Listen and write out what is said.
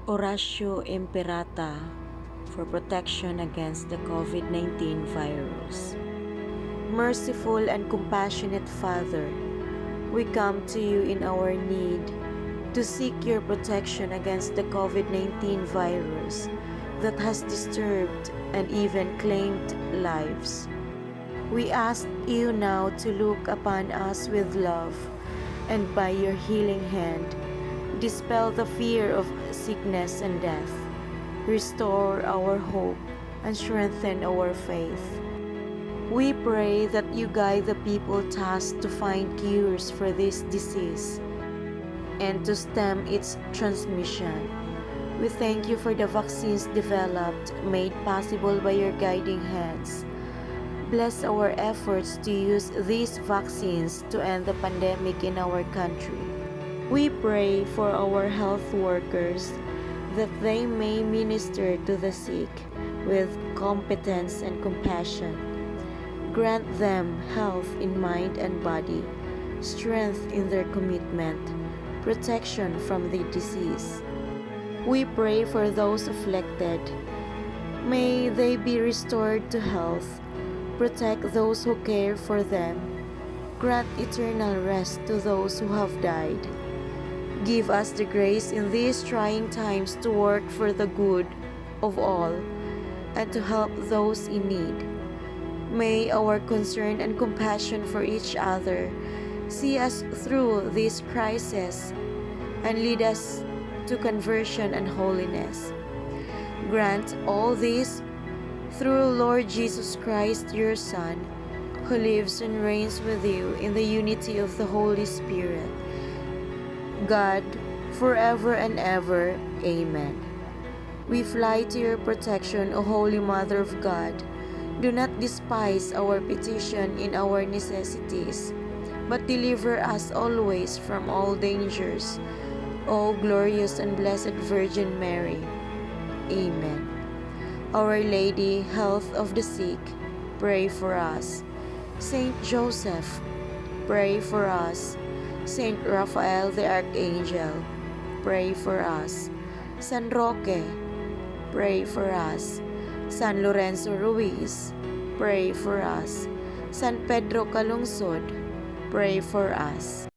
Oratio Imperata for protection against the COVID-19 virus. Merciful and compassionate Father, we come to you in our need to seek your protection against the COVID-19 virus that has disturbed and even claimed lives. We ask you now to look upon us with love, and by your healing hand, dispel the fear of sickness and death. Restore our hope and strengthen our faith. We pray that you guide the people tasked to find cures for this disease and to stem its transmission. We thank you for the vaccines developed, made possible by your guiding hands. Bless our efforts to use these vaccines to end the pandemic in our country. We pray for our health workers that they may minister to the sick with competence and compassion. Grant them health in mind and body, strength in their commitment, protection from the disease. We pray for those afflicted. May they be restored to health. Protect those who care for them. Grant eternal rest to those who have died. Give us the grace in these trying times to work for the good of all and to help those in need. May our concern and compassion for each other see us through this crisis and lead us to conversion and holiness. Grant all this through Lord Jesus Christ, your Son, who lives and reigns with you in the unity of the Holy Spirit, God, forever and ever. Amen. We fly to your protection, O Holy Mother of God. Do not despise our petition in our necessities, but deliver us always from all dangers, O glorious and blessed Virgin Mary. Amen. Our Lady, health of the sick, pray for us. Saint Joseph, pray for us. Saint Raphael the Archangel, pray for us. San Roque, pray for us. San Lorenzo Ruiz, pray for us. San Pedro Calungsod, pray for us.